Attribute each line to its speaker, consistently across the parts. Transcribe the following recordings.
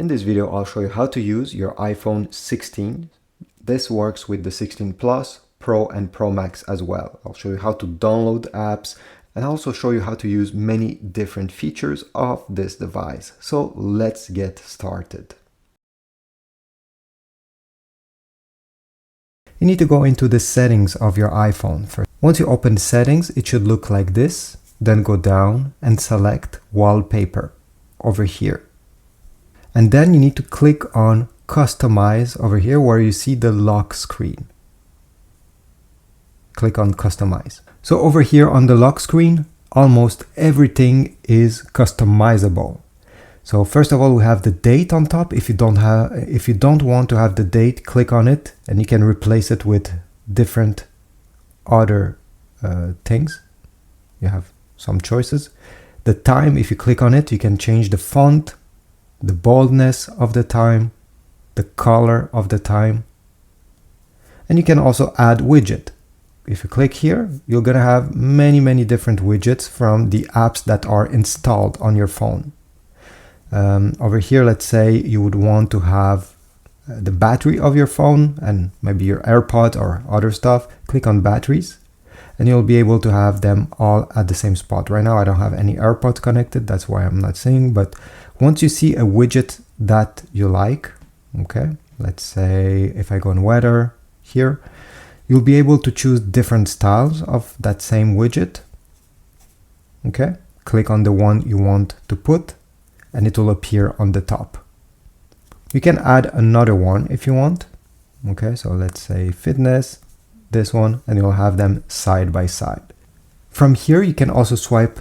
Speaker 1: In this video, I'll show you how to use your iPhone 16. This works with the 16 Plus, Pro and Pro Max as well. I'll show you how to download apps and also show you how to use many different features of this device. So let's get started. You need to go into the settings of your iPhone first. Once you open the settings, it should look like this. Then go down and select Wallpaper over here. And then you need to click on Customize over here where you see the lock screen. Click on Customize. So over here on the lock screen, almost everything is customizable. So first of all, we have the date on top. If you don't want to have the date, click on it and you can replace it with different other things. You have some choices. The time, if you click on it, you can change the font, the boldness of the time, the color of the time, and you can also add widget. If you click here, you're gonna have many different widgets from the apps that are installed on your phone. Over here, let's say you would want to have the battery of your phone and maybe your AirPods or other stuff. Click on batteries and you'll be able to have them all at the same spot. Right now I don't have any AirPods connected, that's why I'm not seeing, but once you see a widget that you like, okay, let's say if I go on weather here, you'll be able to choose different styles of that same widget. Okay, click on the one you want to put and it will appear on the top. You can add another one if you want. Okay, so let's say fitness, this one, and you'll have them side by side. From here, you can also swipe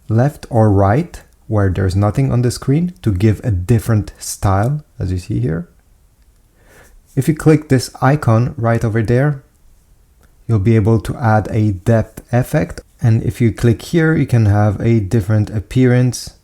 Speaker 1: left or right where there's nothing on the screen to give a different style, as you see here. If you click this icon right over there, you'll be able to add a depth effect. And if you click here, you can have a different appearance,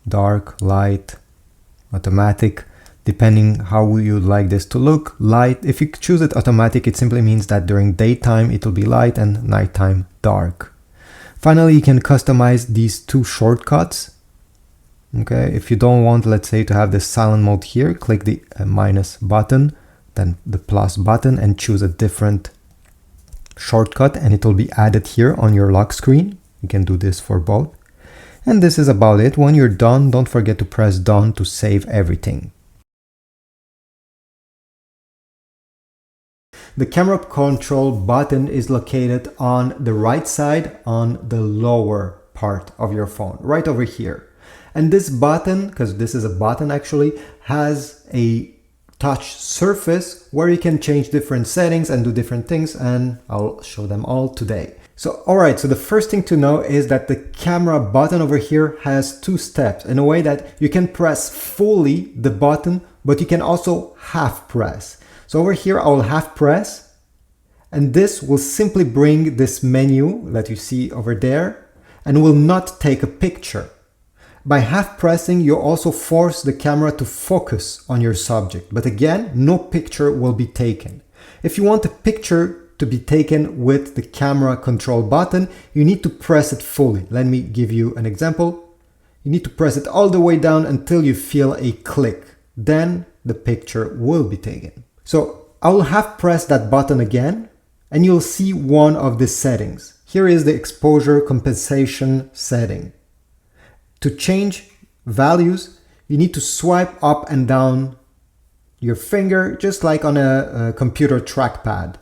Speaker 1: dark, light, automatic, depending how you'd like this to look. Light, if you choose it automatic, it simply means that during daytime it will be light and nighttime dark. Finally, you can customize these two shortcuts. Okay, if you don't want, let's say, to have the silent mode here, click the minus button, then the plus button and choose a different shortcut and it will be added here on your lock screen. You can do this for both. And this is about it. When you're done, don't forget to press done to save everything. The camera control button is located on the right side on the lower part of your phone, right over here. And this button, because this is a button actually, has a touch surface where you can change different settings and do different things, and I'll show them all today. So, alright, so the first thing to know is that the camera button over here has two steps in a way that you can press fully the button, but you can also half press. So over here, I will half press, and this will simply bring this menu that you see over there and will not take a picture. By half pressing, you also force the camera to focus on your subject. But again, no picture will be taken. If you want a picture to be taken with the camera control button, you need to press it fully. Let me give you an example. You need to press it all the way down until you feel a click. Then the picture will be taken. So I will half press that button again and you'll see one of the settings. Here is the exposure compensation setting. To change values, you need to swipe up and down your finger just like on a computer trackpad.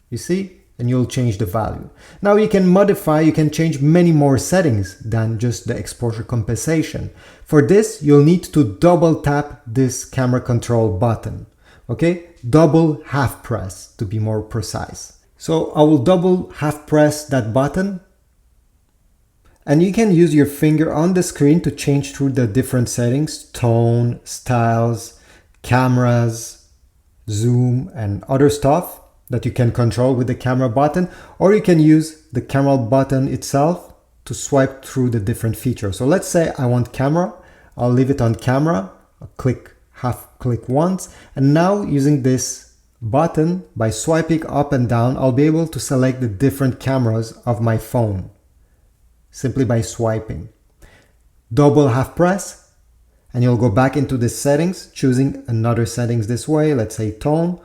Speaker 1: You see? And you'll change the value. Now you can modify, you can change many more settings than just the exposure compensation. For this, you'll need to double tap this camera control button. Okay, double half press to be more precise. So I will double half press that button and you can use your finger on the screen to change through the different settings, tone, styles, cameras, zoom and other stuff that you can control with the camera button, or you can use the camera button itself to swipe through the different features. So let's say I want camera, I'll leave it on camera, I'll half click once, and now using this button, by swiping up and down, I'll be able to select the different cameras of my phone simply by swiping. Double half press and you'll go back into the settings, choosing another settings this way, let's say tone,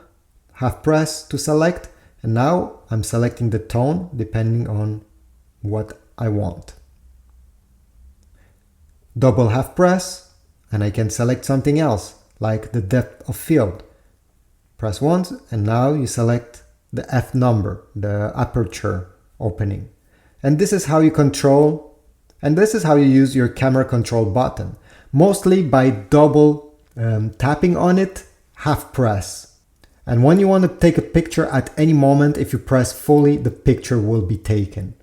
Speaker 1: half press to select, and now I'm selecting the tone depending on what I want. Double half press, and I can select something else, like the depth of field. Press once, and now you select the f number, the aperture opening. And this is how you control, and this is how you use your camera control button. Mostly by double tapping on it, half press. And when you want to take a picture at any moment, if you press fully, the picture will be taken.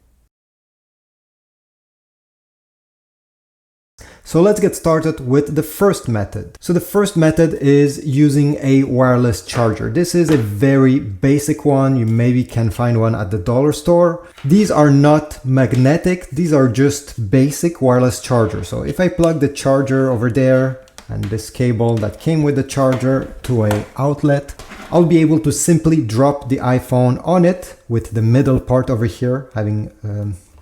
Speaker 1: So let's get started with the first method. So the first method is using a wireless charger. This is a very basic one. You maybe can find one at the dollar store. These are not magnetic. These are just basic wireless chargers. So if I plug the charger over there and this cable that came with the charger to an outlet, I'll be able to simply drop the iPhone on it with the middle part over here, having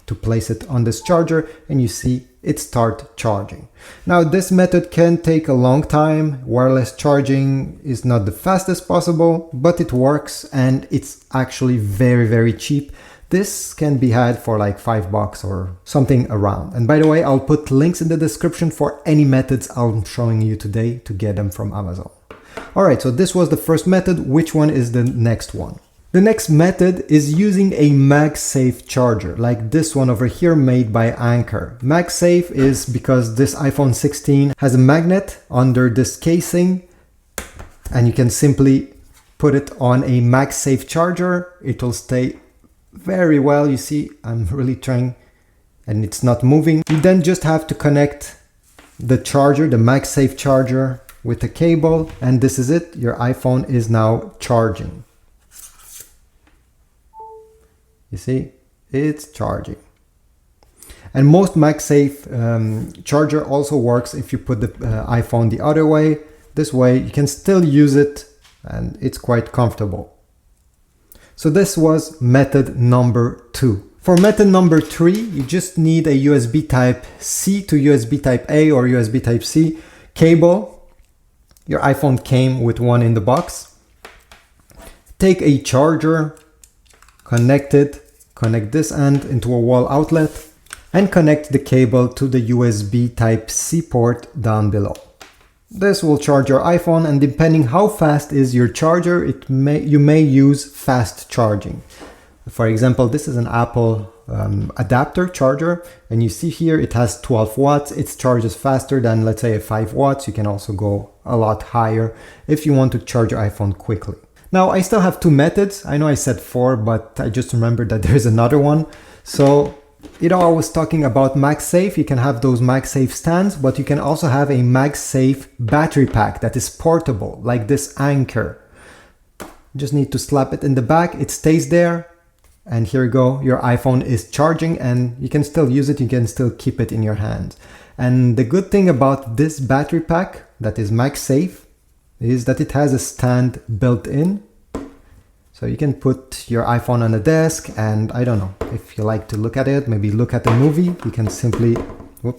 Speaker 1: to place it on this charger, and you see it start charging. Now this method can take a long time. Wireless charging is not the fastest possible, but it works and it's actually very cheap. This can be had for like $5 or something around. And by the way, I'll put links in the description for any methods I'm showing you today to get them from Amazon. Alright, so this was the first method. Which one is the next one? The next method is using a MagSafe charger, like this one over here made by Anker. MagSafe is because this iPhone 16 has a magnet under this casing, and you can simply put it on a MagSafe charger. It will stay very well. You see, I'm really trying, and it's not moving. You then just have to connect the charger, the MagSafe charger, with a cable, and this is it. Your iPhone is now charging. You see, it's charging. And most MagSafe charger also works if you put the iPhone the other way. This way you can still use it and it's quite comfortable. So this was method number 2. For method number 3, you just need a USB type C to USB type A or USB type C cable. Your iPhone came with one in the box. Take a charger, connect this end into a wall outlet, and connect the cable to the USB type C port down below. This will charge your iPhone, and depending how fast is your charger, you may use fast charging. For example, this is an Apple adapter charger, and you see here it has 12 watts. It charges faster than, let's say, a 5 watts. You can also go a lot higher if you want to charge your iPhone quickly. Now, I still have 2 methods. I know I said 4, but I just remembered that there's another one. So, I was talking about MagSafe. You can have those MagSafe stands, but you can also have a MagSafe battery pack that is portable, like this Anker. You just need to slap it in the back. It stays there. And here you go. Your iPhone is charging and you can still use it. You can still keep it in your hand. And the good thing about this battery pack that is MagSafe is that it has a stand built in. So you can put your iPhone on a desk, and I don't know, if you like to look at it, maybe look at a movie, you can simply, you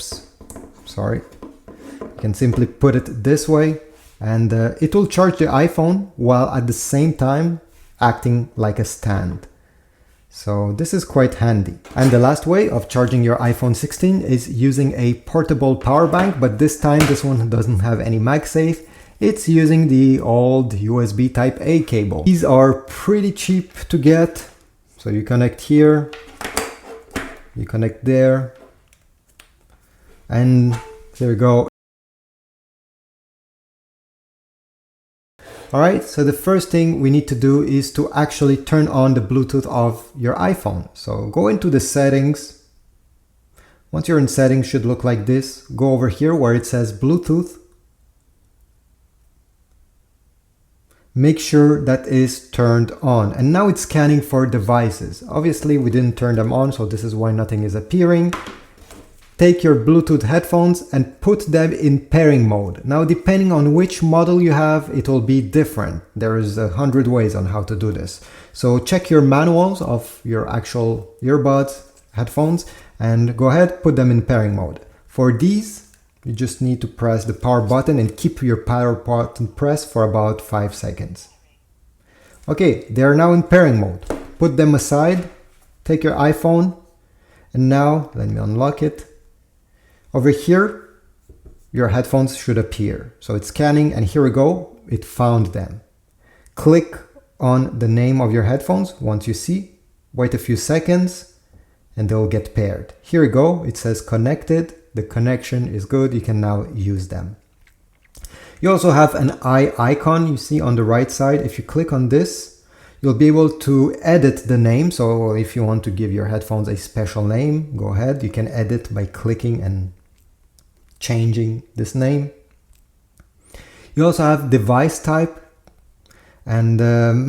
Speaker 1: can simply put it this way, and it will charge the iPhone while at the same time acting like a stand. So this is quite handy. And the last way of charging your iPhone 16 is using a portable power bank, but this time this one doesn't have any MagSafe. It's using the old USB type A cable. These are pretty cheap to get. So you connect here, you connect there, and there you go. Alright, so the first thing we need to do is to actually turn on the Bluetooth of your iPhone. So go into the settings. Once you're in settings, it should look like this. Go over here where it says Bluetooth. Make sure that is turned on. And now it's scanning for devices. Obviously, we didn't turn them on, so this is why nothing is appearing. Take your Bluetooth headphones and put them in pairing mode. Now, depending on which model you have, it will be different. There is 100 ways on how to do this. So check your manuals of your actual earbuds, headphones, and go ahead, put them in pairing mode. For these, You just need to press the power button and keep your power button pressed for about 5 seconds. Okay, they are now in pairing mode. Put them aside, take your iPhone, and now let me unlock it. Over here, your headphones should appear. So it's scanning, and here we go, it found them. Click on the name of your headphones once you see, wait a few seconds, and they'll get paired. Here we go, it says connected, the connection is good, you can now use them. You also have an eye icon you see on the right side. If you click on this, you'll be able to edit the name. So if you want to give your headphones a special name, go ahead, you can edit by clicking and changing this name. You also have device type, and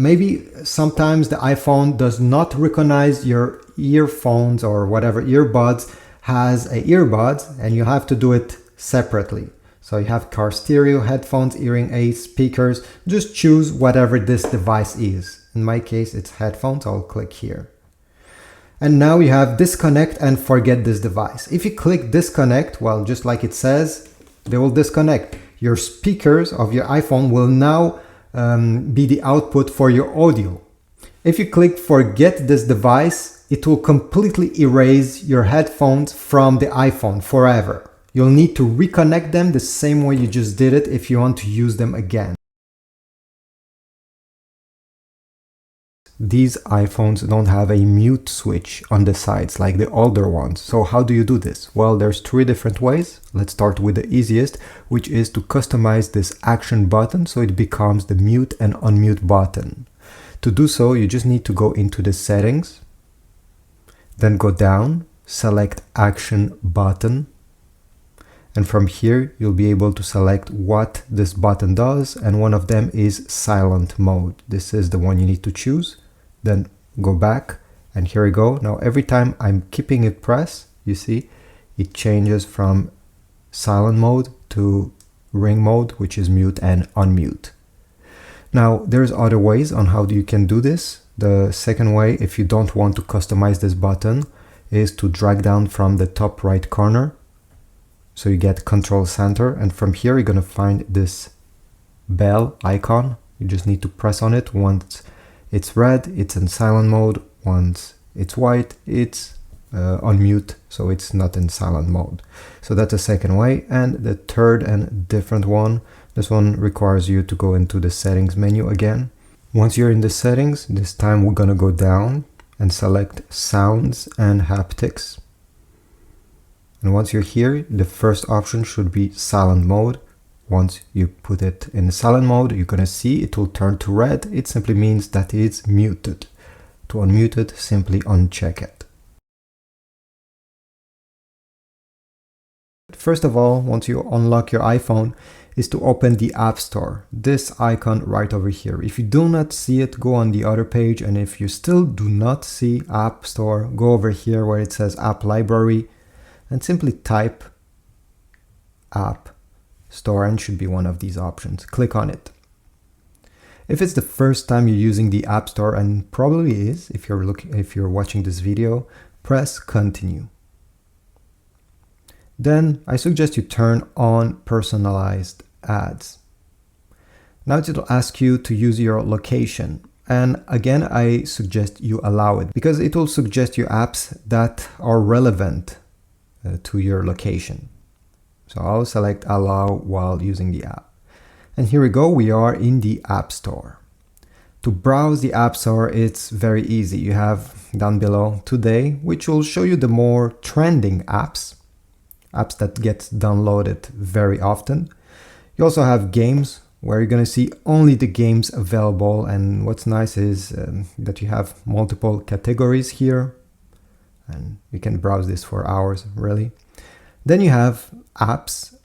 Speaker 1: maybe sometimes the iPhone does not recognize your earphones or whatever earbuds has a earbuds, and you have to do it separately. So you have car stereo, headphones, hearing aids, speakers. Just choose whatever this device is. In my case, it's headphones. I'll click here. And now you have disconnect and forget this device. If you click disconnect, well, just like it says, they will disconnect. Your speakers of your iPhone will now be the output for your audio. If you click forget this device, it will completely erase your headphones from the iPhone forever. You'll need to reconnect them the same way you just did it if you want to use them again. These iPhones don't have a mute switch on the sides like the older ones. So how do you do this? Well, there's 3 different ways. Let's start with the easiest, which is to customize this action button so it becomes the mute and unmute button. To do so, you just need to go into the settings, then go down, select action button. And from here, you'll be able to select what this button does. And one of them is silent mode. This is the one you need to choose. Then go back, and here we go. Now, every time I'm keeping it pressed, you see, it changes from silent mode to ring mode, which is mute and unmute. Now, there's other ways on how you can do this. The second way, if you don't want to customize this button, is to drag down from the top right corner. So you get control center, and from here you're going to find this bell icon. You just need to press on it. Once it's red, it's in silent mode. Once it's white, it's on mute, so it's not in silent mode. So that's the second way. And the third and different one, this one requires you to go into the settings menu again. Once you're in the settings, this time we're going to go down and select sounds and haptics. And once you're here, the first option should be silent mode. Once you put it in silent mode, you're going to see it will turn to red. It simply means that it's muted. To unmute it, simply uncheck it. First of all, once you unlock your iPhone, is to open the App Store. This icon right over here. If you do not see it, go on the other page. And if you still do not see App Store, go over here where it says App Library, and simply type App Store, and should be one of these options. Click on it. If it's the first time you're using the App Store, and probably is if you're watching this video, press Continue. Then I suggest you turn on personalized ads. Now it'll ask you to use your location. And again, I suggest you allow it because it will suggest you apps that are relevant to your location. So I'll select allow while using the app. And here we go, we are in the App Store. To browse the App Store, it's very easy. You have down below Today, which will show you the more trending apps that get downloaded very often. You also have Games, where you're going to see only the games available. And what's nice is that you have multiple categories here. And you can browse this for hours, really. Then you have apps.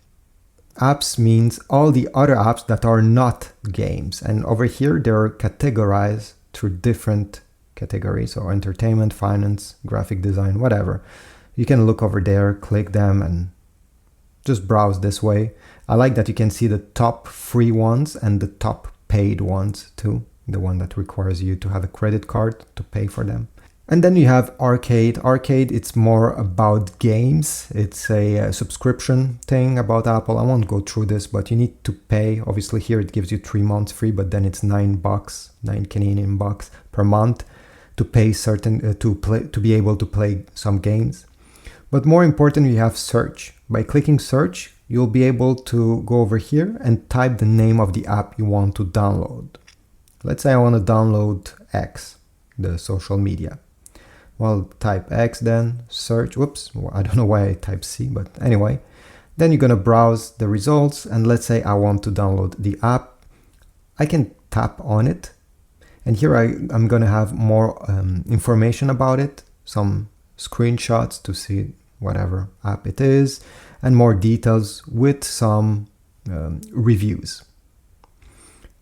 Speaker 1: Apps means all the other apps that are not games. And over here, they're categorized through different categories. So entertainment, finance, graphic design, whatever. You can look over there, click them, and just browse this way. I like that you can see the top free ones and the top paid ones too. The one that requires you to have a credit card to pay for them. And then you have Arcade. Arcade, it's more about games. It's a subscription thing about Apple. I won't go through this, but you need to pay. Obviously here it gives you 3 months free, but then it's $9, 9 Canadian bucks per month to pay certain to be able to play some games. But more important, you have search. By clicking search, you'll be able to go over here and type the name of the app you want to download. Let's say I want to download X, the social media. Well, type X, then search. Whoops, I don't know why I type C, but anyway. Then you're going to browse the results, and let's say I want to download the app. I can tap on it, and here I'm going to have more information about it, some screenshots to see whatever app it is, and more details with some reviews.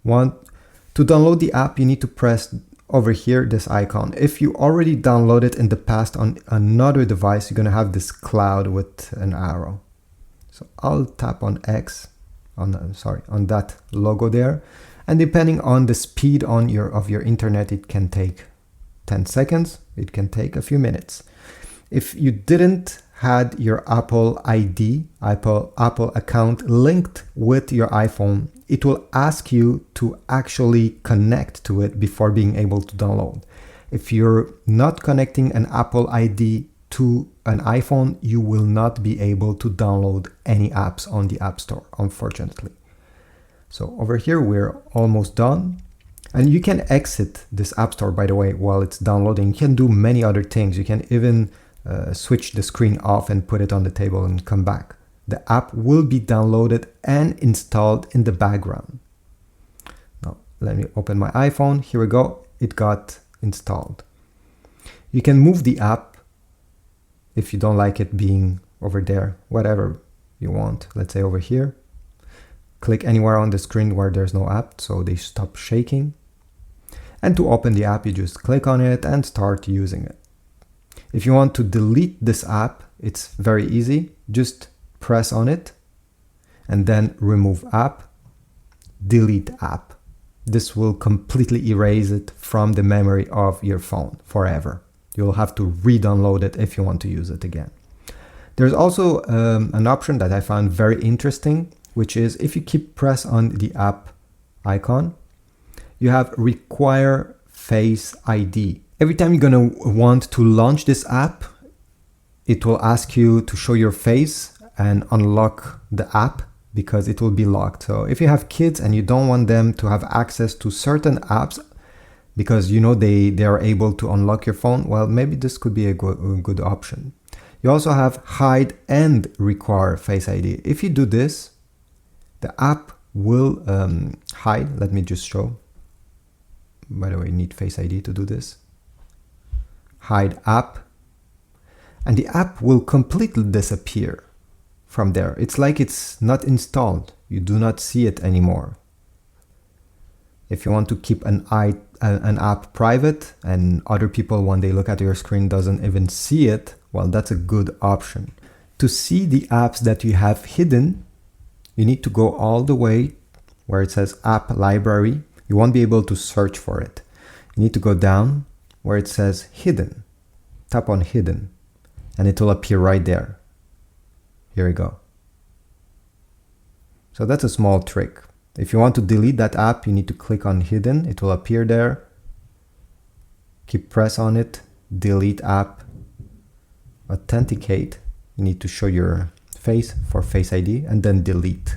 Speaker 1: To download the app, you need to press over here this icon. If you already downloaded in the past on another device, you're going to have this cloud with an arrow. So I'll tap on X, on that logo there, and depending on the speed of your internet, it can take 10 seconds, it can take a few minutes. If you didn't had your Apple ID, Apple account linked with your iPhone, it will ask you to actually connect to it before being able to download. If you're not connecting an Apple ID to an iPhone, you will not be able to download any apps on the App Store, unfortunately. So over here, we're almost done. And you can exit this App Store, by the way, while it's downloading. You can do many other things. You can even switch the screen off and put it on the table and come back. The app will be downloaded and installed in the background. Now, let me open my iPhone. Here we go. It got installed. You can move the app if you don't like it being over there, whatever you want. Let's say over here. Click anywhere on the screen where there's no app, so they stop shaking. And to open the app, you just click on it and start using it. If you want to delete this app, it's very easy. Just press on it and then remove app, delete app. This will completely erase it from the memory of your phone forever. You'll have to re-download it if you want to use it again. There's also an option that I found very interesting, which is if you keep press on the app icon, you have require Face ID. Every time you're going to want to launch this app, it will ask you to show your face and unlock the app because it will be locked. So if you have kids and you don't want them to have access to certain apps because you know they are able to unlock your phone, well, maybe this could be a good option. You also have hide and require Face ID. If you do this, the app will hide. Let me just show. By the way, you need Face ID to do this. Hide app. And the app will completely disappear from there. It's like it's not installed. You do not see it anymore. If you want to keep an app private and other people, when they look at your screen, doesn't even see it, well, that's a good option. To see the apps that you have hidden, you need to go all the way where it says App Library. You won't be able to search for it. You need to go down where it says Hidden. Tap on Hidden and it will appear right there. Here we go. So that's a small trick. If you want to delete that app, you need to click on Hidden. It will appear there. Keep press on it. Delete app. Authenticate. You need to show your face for Face ID and then delete.